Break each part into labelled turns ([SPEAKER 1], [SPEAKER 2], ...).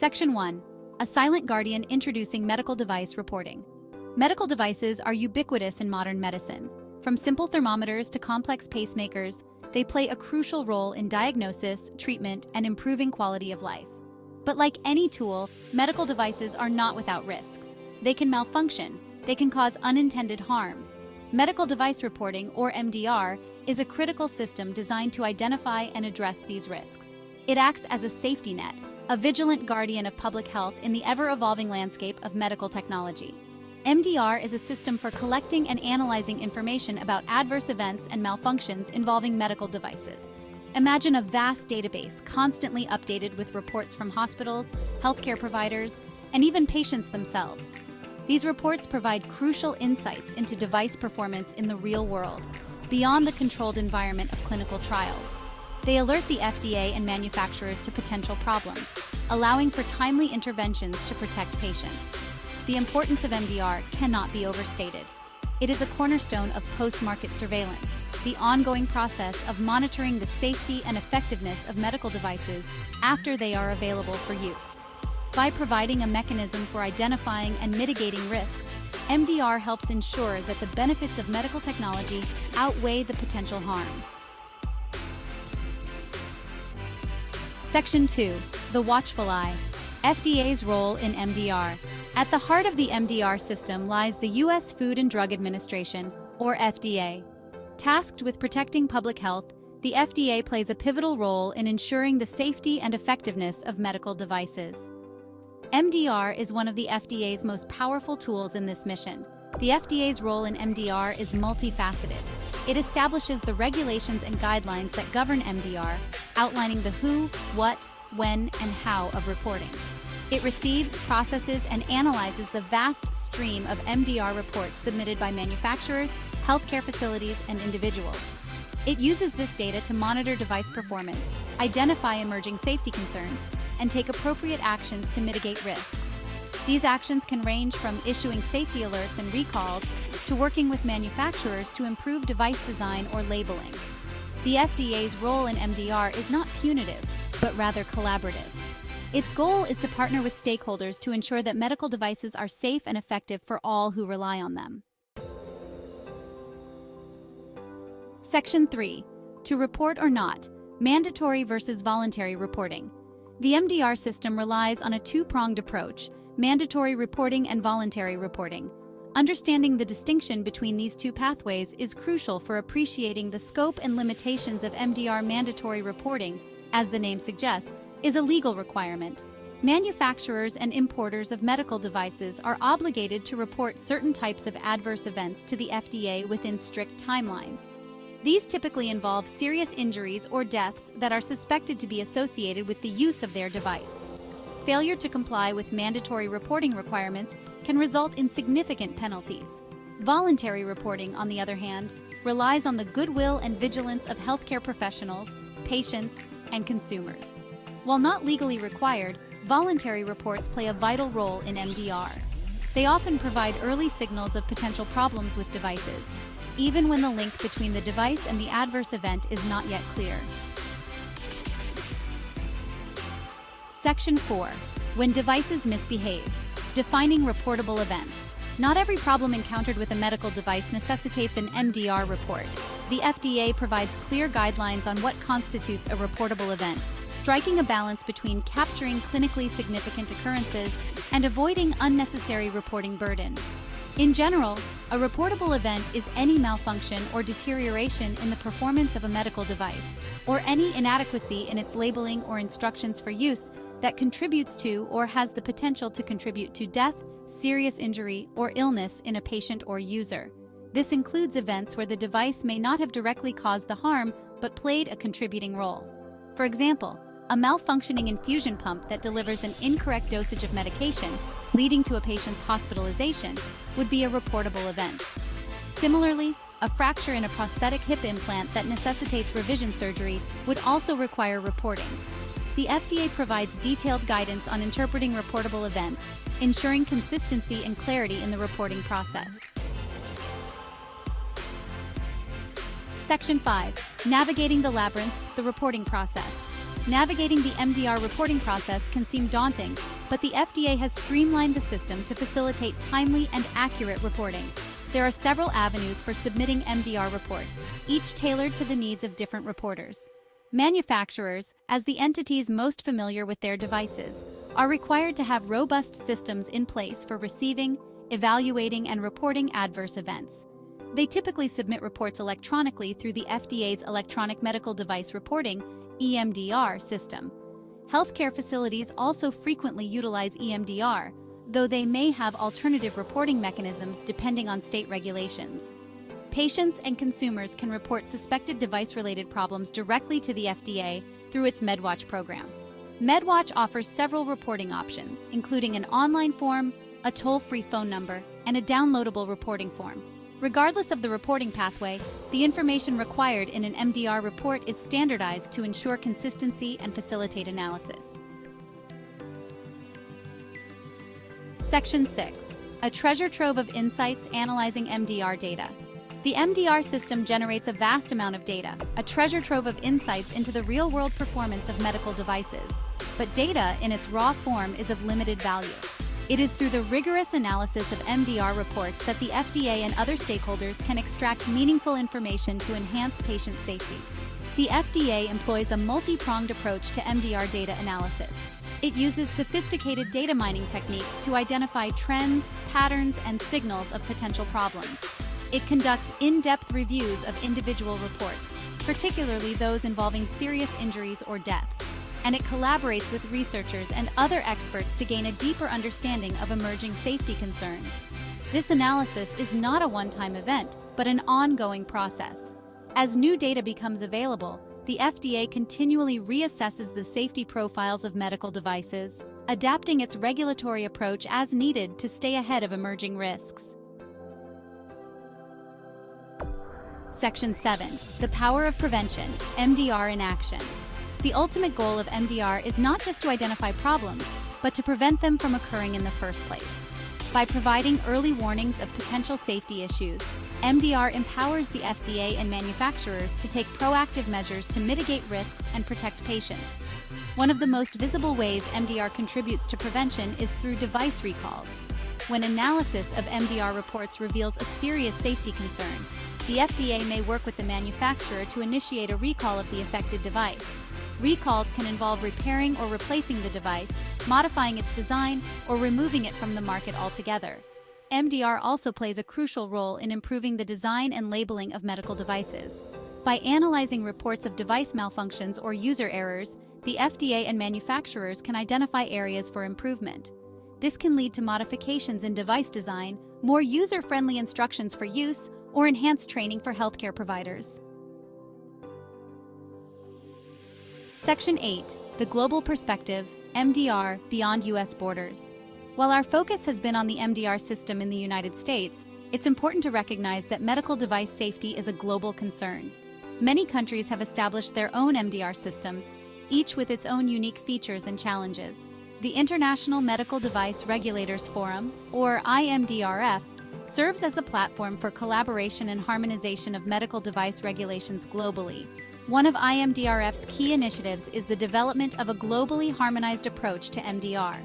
[SPEAKER 1] Section 1. A silent guardian introducing medical device reporting. Medical devices are ubiquitous in modern medicine. From simple thermometers to complex pacemakers, they play a crucial role in diagnosis, treatment, and improving quality of life. But like any tool, medical devices are not without risks. They can malfunction. They can cause unintended harm. Medical device reporting, or MDR, is a critical system designed to identify and address these risks. It acts as a safety net, a vigilant guardian of public health in the ever-evolving landscape of medical technology. MDR is a system for collecting and analyzing information about adverse events and malfunctions involving medical devices. Imagine a vast database constantly updated with reports from hospitals, healthcare providers, and even patients themselves. These reports provide crucial insights into device performance in the real world, beyond the controlled environment of clinical trials. They alert the FDA and manufacturers to potential problems, allowing for timely interventions to protect patients. The importance of MDR cannot be overstated. It is a cornerstone of post-market surveillance, the ongoing process of monitoring the safety and effectiveness of medical devices after they are available for use. By providing a mechanism for identifying and mitigating risks, MDR helps ensure that the benefits of medical technology outweigh the potential harms. Section 2. The Watchful Eye. FDA's role in MDR. At the heart of the MDR system lies the U.S. Food and Drug Administration, or FDA. Tasked with protecting public health, the FDA plays a pivotal role in ensuring the safety and effectiveness of medical devices. MDR is one of the FDA's most powerful tools in this mission. The FDA's role in MDR is multifaceted. It establishes the regulations and guidelines that govern MDR, outlining the who, what, when, and how of reporting. It receives, processes, and analyzes the vast stream of MDR reports submitted by manufacturers, healthcare facilities, and individuals. It uses this data to monitor device performance, identify emerging safety concerns, and take appropriate actions to mitigate risks. These actions can range from issuing safety alerts and recalls to working with manufacturers to improve device design or labeling. The FDA's role in MDR is not punitive, but rather collaborative. Its goal is to partner with stakeholders to ensure that medical devices are safe and effective for all who rely on them. Section 3. To report or not, mandatory versus voluntary reporting. The MDR system relies on a two-pronged approach, mandatory reporting and voluntary reporting. Understanding the distinction between these two pathways is crucial for appreciating the scope and limitations of MDR. Mandatory reporting, as the name suggests, is a legal requirement. Manufacturers and importers of medical devices are obligated to report certain types of adverse events to the FDA within strict timelines. These typically involve serious injuries or deaths that are suspected to be associated with the use of their device. Failure to comply with mandatory reporting requirements can result in significant penalties. Voluntary reporting, on the other hand, relies on the goodwill and vigilance of healthcare professionals, patients, and consumers. While not legally required, voluntary reports play a vital role in MDR. They often provide early signals of potential problems with devices, even when the link between the device and the adverse event is not yet clear. Section 4. When devices misbehave. Defining reportable events. Not every problem encountered with a medical device necessitates an MDR report. The FDA provides clear guidelines on what constitutes a reportable event, striking a balance between capturing clinically significant occurrences and avoiding unnecessary reporting burden. In general, a reportable event is any malfunction or deterioration in the performance of a medical device, or any inadequacy in its labeling or instructions for use that contributes to or has the potential to contribute to death, serious injury, or illness in a patient or user. This includes events where the device may not have directly caused the harm but played a contributing role. For example, a malfunctioning infusion pump that delivers an incorrect dosage of medication, leading to a patient's hospitalization, would be a reportable event. Similarly, a fracture in a prosthetic hip implant that necessitates revision surgery would also require reporting. The FDA provides detailed guidance on interpreting reportable events, ensuring consistency and clarity in the reporting process. Section 5. Navigating the labyrinth, the reporting process. Navigating the MDR reporting process can seem daunting, but the FDA has streamlined the system to facilitate timely and accurate reporting. There are several avenues for submitting MDR reports, each tailored to the needs of different reporters. Manufacturers, as the entities most familiar with their devices, are required to have robust systems in place for receiving, evaluating, and reporting adverse events. They typically submit reports electronically through the FDA's Electronic Medical Device Reporting (EMDR) system. Healthcare facilities also frequently utilize EMDR, though they may have alternative reporting mechanisms depending on state regulations. Patients and consumers can report suspected device-related problems directly to the FDA through its MedWatch program. MedWatch offers several reporting options, including an online form, a toll-free phone number, and a downloadable reporting form. Regardless of the reporting pathway, the information required in an MDR report is standardized to ensure consistency and facilitate analysis. Section 6. A treasure trove of insights analyzing MDR data. The MDR system generates a vast amount of data, a treasure trove of insights into the real-world performance of medical devices. But data, in its raw form, is of limited value. It is through the rigorous analysis of MDR reports that the FDA and other stakeholders can extract meaningful information to enhance patient safety. The FDA employs a multi-pronged approach to MDR data analysis. It uses sophisticated data mining techniques to identify trends, patterns, and signals of potential problems. It conducts in-depth reviews of individual reports, particularly those involving serious injuries or deaths, and it collaborates with researchers and other experts to gain a deeper understanding of emerging safety concerns. This analysis is not a one-time event, but an ongoing process. As new data becomes available, the FDA continually reassesses the safety profiles of medical devices, adapting its regulatory approach as needed to stay ahead of emerging risks. Section 7. The Power of Prevention, MDR in Action. The ultimate goal of MDR is not just to identify problems, but to prevent them from occurring in the first place. By providing early warnings of potential safety issues, MDR empowers the FDA and manufacturers to take proactive measures to mitigate risks and protect patients. One of the most visible ways MDR contributes to prevention is through device recalls. When analysis of MDR reports reveals a serious safety concern, the FDA may work with the manufacturer to initiate a recall of the affected device. Recalls can involve repairing or replacing the device, modifying its design, or removing it from the market altogether. MDR also plays a crucial role in improving the design and labeling of medical devices. By analyzing reports of device malfunctions or user errors, the FDA and manufacturers can identify areas for improvement. This can lead to modifications in device design, more user-friendly instructions for use, or enhanced training for healthcare providers. Section 8. The Global Perspective, MDR Beyond U.S. Borders. While our focus has been on the MDR system in the United States, it's important to recognize that medical device safety is a global concern. Many countries have established their own MDR systems, each with its own unique features and challenges. The International Medical Device Regulators Forum, or IMDRF, serves as a platform for collaboration and harmonization of medical device regulations globally. One of IMDRF's key initiatives is the development of a globally harmonized approach to MDR.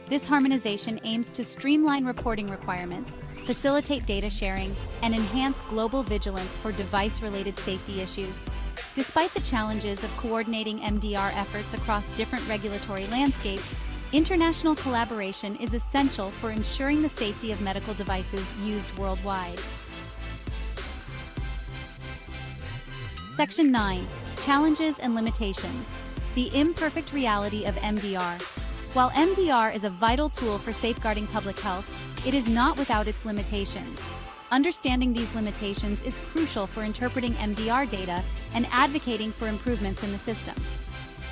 [SPEAKER 1] This harmonization aims to streamline reporting requirements, facilitate data sharing, and enhance global vigilance for device-related safety issues. Despite the challenges of coordinating MDR efforts across different regulatory landscapes, international collaboration is essential for ensuring the safety of medical devices used worldwide. Section 9. Challenges and Limitations. The Imperfect Reality of MDR. While MDR is a vital tool for safeguarding public health, it is not without its limitations. Understanding these limitations is crucial for interpreting MDR data and advocating for improvements in the system.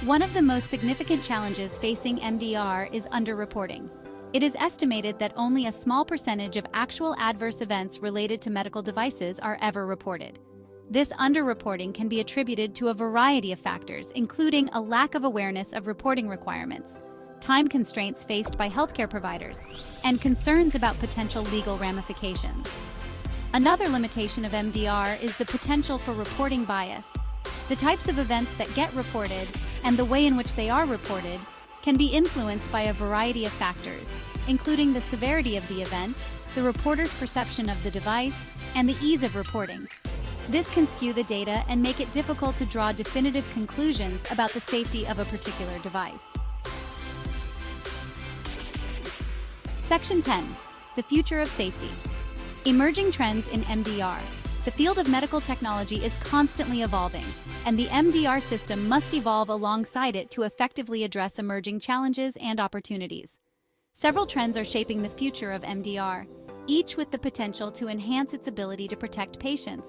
[SPEAKER 1] One of the most significant challenges facing MDR is underreporting. It is estimated that only a small percentage of actual adverse events related to medical devices are ever reported. This underreporting can be attributed to a variety of factors, including a lack of awareness of reporting requirements, time constraints faced by healthcare providers, and concerns about potential legal ramifications. Another limitation of MDR is the potential for reporting bias. The types of events that get reported and the way in which they are reported can be influenced by a variety of factors, including the severity of the event, the reporter's perception of the device, and the ease of reporting. This can skew the data and make it difficult to draw definitive conclusions about the safety of a particular device. Section 10. The future of safety. Emerging trends in MDR. The field of medical technology is constantly evolving, and the MDR system must evolve alongside it to effectively address emerging challenges and opportunities. Several trends are shaping the future of MDR, each with the potential to enhance its ability to protect patients.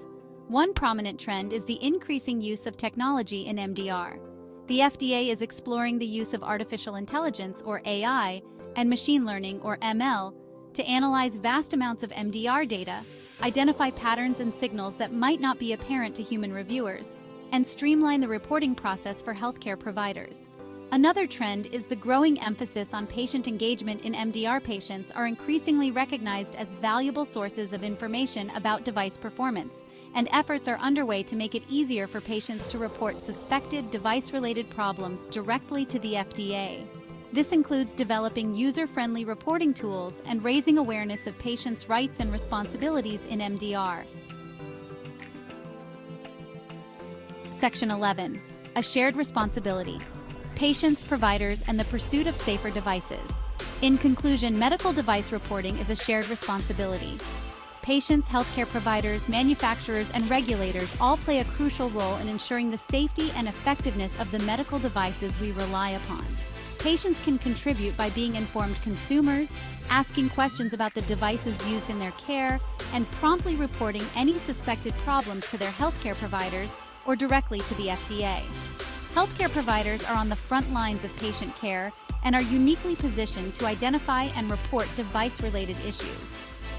[SPEAKER 1] One prominent trend is the increasing use of technology in MDR. The FDA is exploring the use of artificial intelligence, or AI, and machine learning, or ML, to analyze vast amounts of MDR data, identify patterns and signals that might not be apparent to human reviewers, and streamline the reporting process for healthcare providers. Another trend is the growing emphasis on patient engagement in MDR. Patients are increasingly recognized as valuable sources of information about device performance, and efforts are underway to make it easier for patients to report suspected device-related problems directly to the FDA. This includes developing user-friendly reporting tools and raising awareness of patients' rights and responsibilities in MDR. Section 11. A shared responsibility. Patients, providers, and the pursuit of safer devices. In conclusion, medical device reporting is a shared responsibility. Patients, healthcare providers, manufacturers, and regulators all play a crucial role in ensuring the safety and effectiveness of the medical devices we rely upon. Patients can contribute by being informed consumers, asking questions about the devices used in their care, and promptly reporting any suspected problems to their healthcare providers or directly to the FDA. Healthcare providers are on the front lines of patient care and are uniquely positioned to identify and report device-related issues.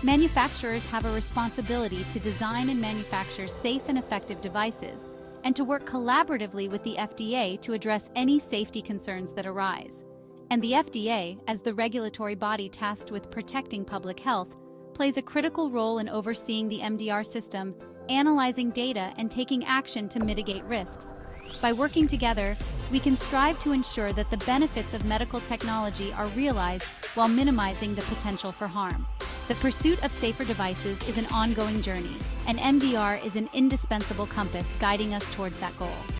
[SPEAKER 1] Manufacturers have a responsibility to design and manufacture safe and effective devices, and to work collaboratively with the FDA to address any safety concerns that arise. And the FDA, as the regulatory body tasked with protecting public health, plays a critical role in overseeing the MDR system, analyzing data, and taking action to mitigate risks. By working together, we can strive to ensure that the benefits of medical technology are realized while minimizing the potential for harm. The pursuit of safer devices is an ongoing journey, and MDR is an indispensable compass guiding us towards that goal.